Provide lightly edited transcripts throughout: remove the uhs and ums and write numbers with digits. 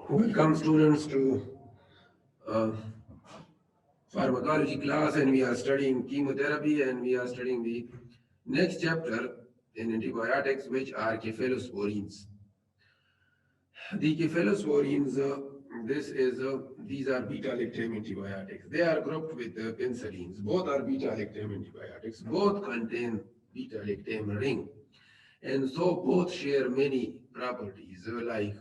Welcome students to uh, pharmacology class, and we are studying chemotherapy, and we are studying the next chapter in antibiotics, which are cephalosporins. The cephalosporins, these are beta-lactam antibiotics. They are grouped with penicillins. Both are beta-lactam antibiotics. Both contain beta-lactam ring, and so both share many properties like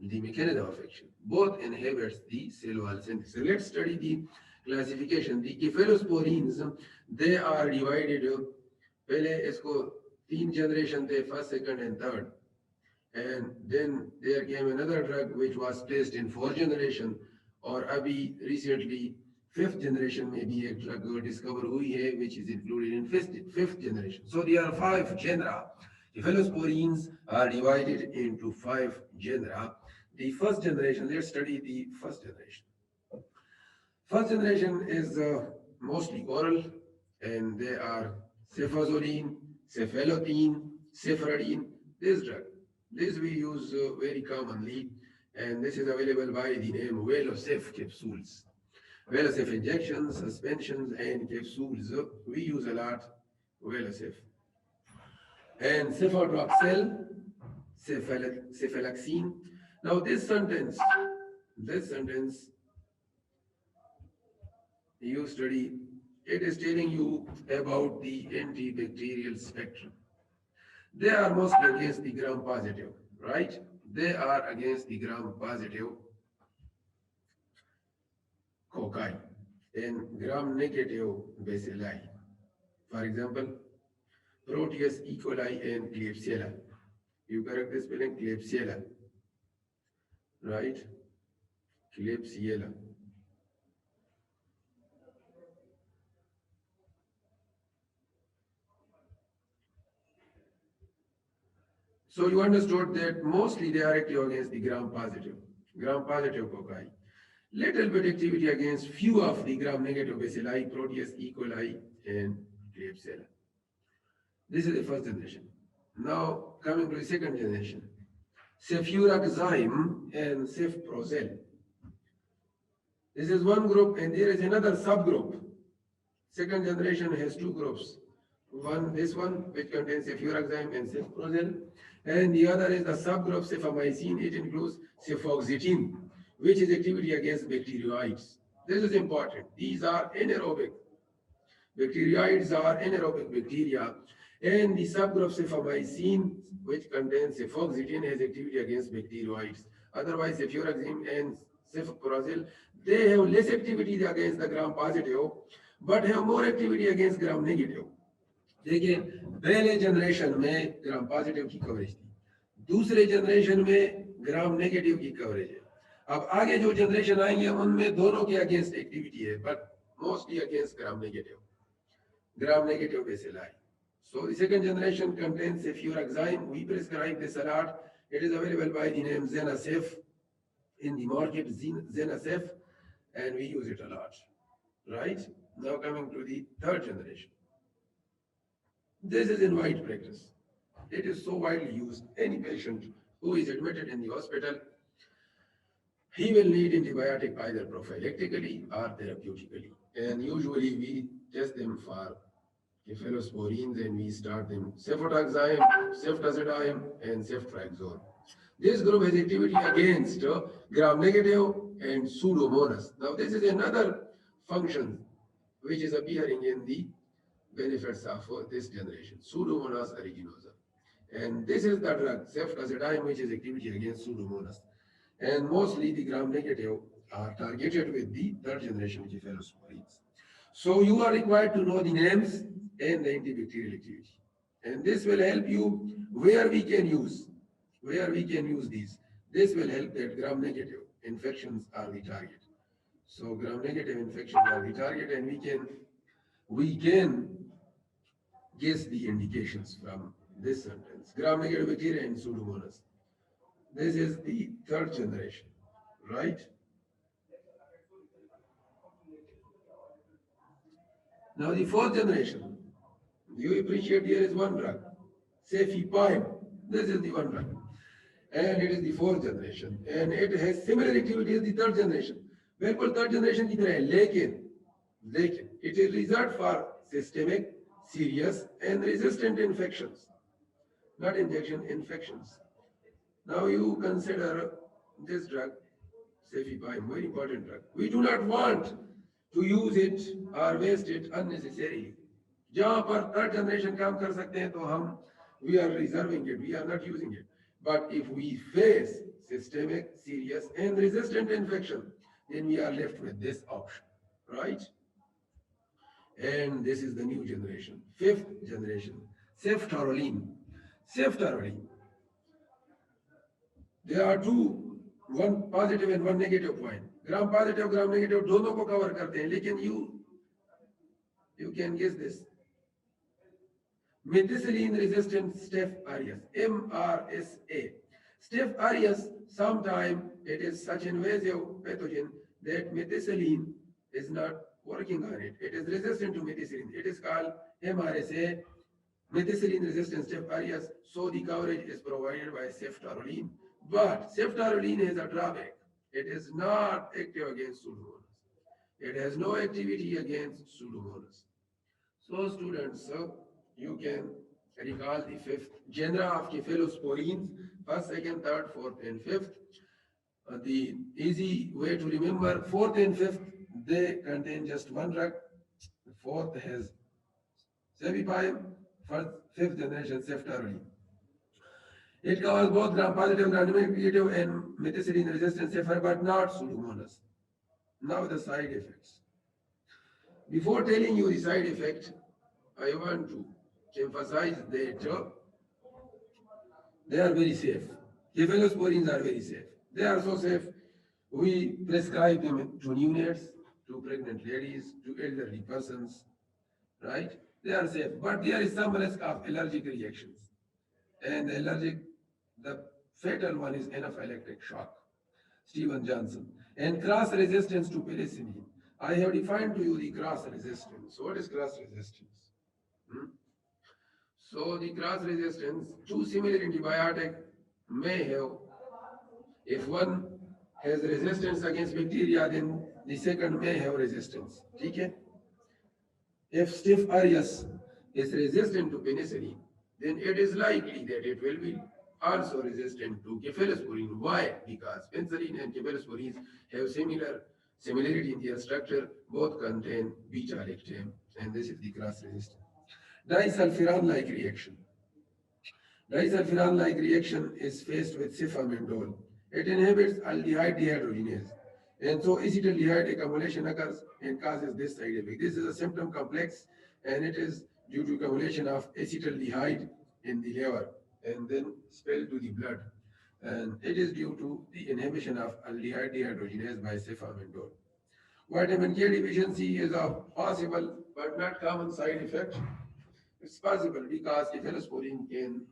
the mechanism of action. Both inhibits the cell wall synthesis. So let's study the classification. The cephalosporins, they are divided. पहले इसको तीन generation थे, first, second, and third. And then there came another drug which was placed in fourth generation, और अभी recently fifth generation में भी एक drug discover हुई है which is included in fifth generation. So there are five genera. Cephalosporins are divided into five genera. The first generation, let's study the first generation. First generation is mostly oral, and they are cefazolin, cefalotine, cephradine. This drug, this we use very commonly, and this is available by the name Velocef capsules. Velocef injections, suspensions, and capsules. We use a lot Velocef. And cefodoxel, cephalaxine. Now this sentence you study, it is telling you about the antibacterial spectrum. They are mostly against the gram positive, right? They are against the gram positive cocci and gram negative bacilli. For example, Proteus, E. coli, and Klebsiella. You correct the spelling Klebsiella, right? Klebsiella. So you understood that mostly they are active against the gram positive cocci. Little bit activity against few of the gram negative bacilli, Proteus, E. coli, and Klebsiella. This is the first generation. Now coming to the second generation, Cefuraxime and Cefprozil. This is one group, and there is another subgroup. Second generation has two groups. This one, which contains cefuraxime and cefprozil, and the other is the subgroup cefamycin. It includes cefoxitin, which is activity against bacteroids. This is important. These are anaerobic. Bacteroids are anaerobic bacteria, and the subgroup cefamycin, which contains cefoxitin, has activity against bacteroids. Otherwise, cefuraxime and cefprozil, they have less activity against the gram positive, but have more activity against gram negative. देखिए पहले generation में gram positive की coverage थी, दूसरे generation में gram negative की coverage है. अब आगे जो जनरेशन आएंगे उनमें दोनों के अगेंस्ट एक्टिविटी है, but mostly against gram negative bacilli. So the second generation contains cefuraxime. We prescribe this a lot. It is available by the name Zenacef in the market, Zenacef, and we use it a lot, right? Now coming to the third generation. This is in wide practice. It is so widely used. Any patient who is admitted in the hospital, he will need antibiotic either prophylactically or therapeutically. And usually we test them for cephalosporins, and we start them cefotaxime, ceftazidime, and ceftriaxone. This group has activity against gram-negative and Pseudomonas. Now this is another function which is appearing in the benefits of this generation, Pseudomonas aeruginosa. And this is the drug, ceftazidime, which is activity against Pseudomonas. And mostly the gram-negative are targeted with the third generation cephalosporins. So you are required to know the names and the antibacterial activity. And this will help you where we can use these. This will help that gram-negative infections are the target. So gram-negative infections are the target, and we can guess the indications from this sentence. Gram-negative bacteria and Pseudomonas. This is the third generation, right? Now the fourth generation, you appreciate here is one drug, cefepime. This is the one drug. and it is the fourth generation, and it has similar activity as the third generation. बिल्कुल third generation की तरह है, लेकिन it is reserved for systemic, serious, and resistant infections, not injection infections. Now you consider this drug, cefepime, very important drug. We do not want to use it or waste it unnecessarily. जहाँ पर third generation काम कर सकते हैं तो हम we are reserving it, we are not using it. But if we face systemic, serious, and resistant infection, then we are left with this option, right? And this is the new generation, fifth generation, ceftaroline. Ceftaroline. There are two, one positive and one negative point. Gram positive, gram negative, दोनों को cover करते हैं. लेकिन you can guess this. Methicillin resistant Staph aureus, MRSA. Staph aureus, sometimes it is such invasive pathogen that methicillin is not working on it. It is resistant to methicillin. It is called MRSA, methicillin resistant Staph aureus. So the coverage is provided by ceftaroline. But ceftaroline has a drawback. It is not active against Pseudomonas. It has no activity against Pseudomonas. So students, you can recall the fifth genera of cephalosporins, first, second, third, fourth, and fifth. The easy way to remember, fourth and fifth, they contain just one drug. The fourth has cefepime, fifth generation ceftaroline. It covers both gram-positive, gram-negative, and methicillin-resistant Cephalus, but not Pseudomonas. Now the side effects. Before telling you the side effect, I want to emphasize that they are very safe. Cephalosporins are very safe. They are so safe, we prescribe them to neonates, to pregnant ladies, to elderly persons, right? They are safe, but there is some risk of allergic reactions. And the fatal one is anaphylactic shock, Steven Johnson, and cross resistance to penicillin. I have defined to you the cross resistance. So what is cross resistance? So the cross resistance, two similar antibiotic may have, if one has resistance against bacteria, then the second may have resistance. Okay? If Staph aureus is resistant to penicillin, then it is likely that it will be also resistant to cephalosporin. Why? Because penicillin and cephalosporins have similarity in their structure. Both contain beta-lactam, and this is the cross resistance. Disulfiram-like reaction. Disulfiram-like reaction is faced with cefamendol. It inhibits aldehyde dehydrogenase. And so acetaldehyde accumulation occurs and causes this side effect. This is a symptom complex, and it is due to accumulation of acetaldehyde in the liver and then spill to the blood. And it is due to the inhibition of aldehyde dehydrogenase by cefamendol. Vitamin K deficiency is a possible but not common side effect. It's possible because cephalosporin can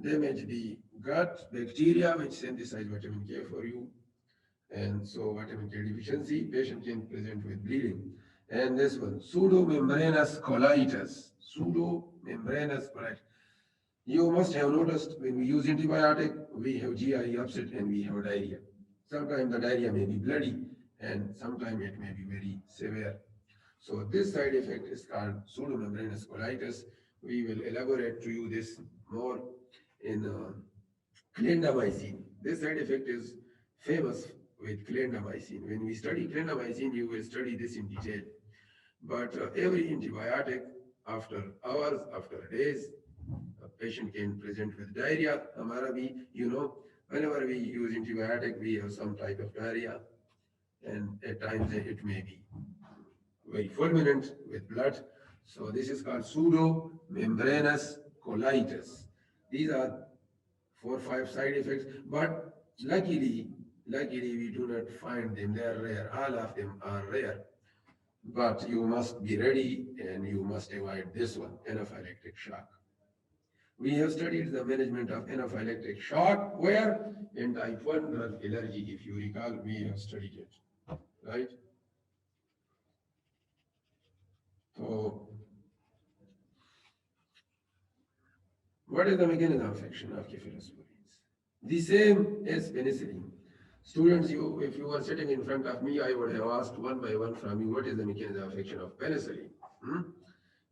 damage the gut bacteria which synthesize vitamin K for you. And so vitamin K deficiency, patient can present with bleeding. And this one, pseudomembranous colitis. Pseudomembranous colitis. You must have noticed when we use antibiotic, we have GI upset and we have diarrhea. Sometimes the diarrhea may be bloody and sometimes it may be very severe. So this side effect is called pseudomembranous colitis. We will elaborate to you this more in clindamycin. This side effect is famous with clindamycin. When we study clindamycin, you will study this in detail. But every antibiotic, after hours, after days, a patient can present with diarrhea. Hamara bhi, whenever we use antibiotic, we have some type of diarrhea. And at times it may be very fulminant with blood. So this is called pseudomembranous colitis. These are 4 or 5 side effects, but luckily we do not find them. They are rare. All of them are rare. But you must be ready and you must avoid this one, anaphylactic shock. We have studied the management of anaphylactic shock where in type 1 drug allergy, if you recall, we have studied it, right? So, what is the mechanism of action of cephalosporins? The same as penicillin. Students, if you were sitting in front of me, I would have asked one by one from you, what is the mechanism of action of penicillin? Hmm?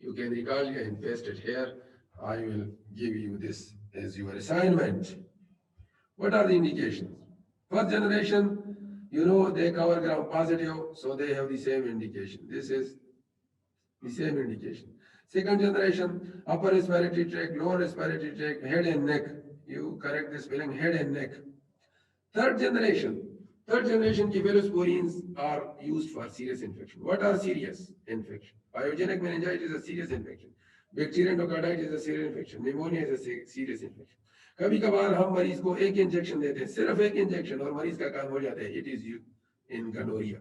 You can recall and paste it here. I will give you this as your assignment. What are the indications? First generation, you know, they cover gram positive, so they have the same indication. This is the same indication. Second generation, upper respiratory tract, lower respiratory tract, head and neck. You correct the spelling, head and neck. Third generation cephalosporins are used for serious infection. What are serious infection? Pyogenic meningitis is a serious infection. Bacterial endocarditis is a serious infection. Pneumonia is a serious infection. कभी कभार हम मरीज को एक injection देते हैं, सिर्फ एक इंजेक्शन, और मरीज का काम हो जाता है. It is in gonorrhoea.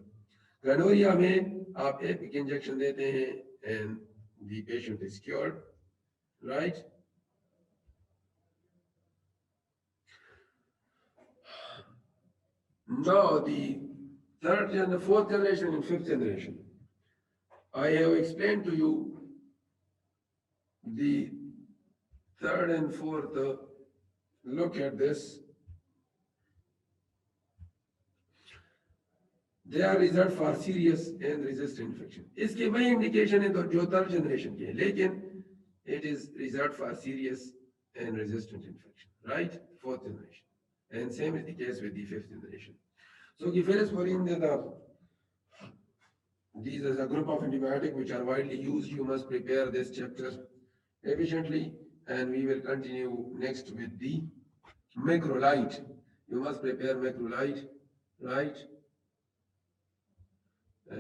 Gonorrhoea में आप एक इंजेक्शन देते हैं and the patient is cured, right? Now the fourth generation and fifth generation. I have explained to you the third and fourth. Look at this. They are reserved for serious and resistant infection. इसके वही indication है जो third generation के है, लेकिन it is reserved for serious and resistant infection, right? Fourth generation. And same is the case with the fifth generation. So cephalosporin, these are a group of antibiotics which are widely used. You must prepare this chapter efficiently, and we will continue next with the macrolide. You must prepare macrolide, right?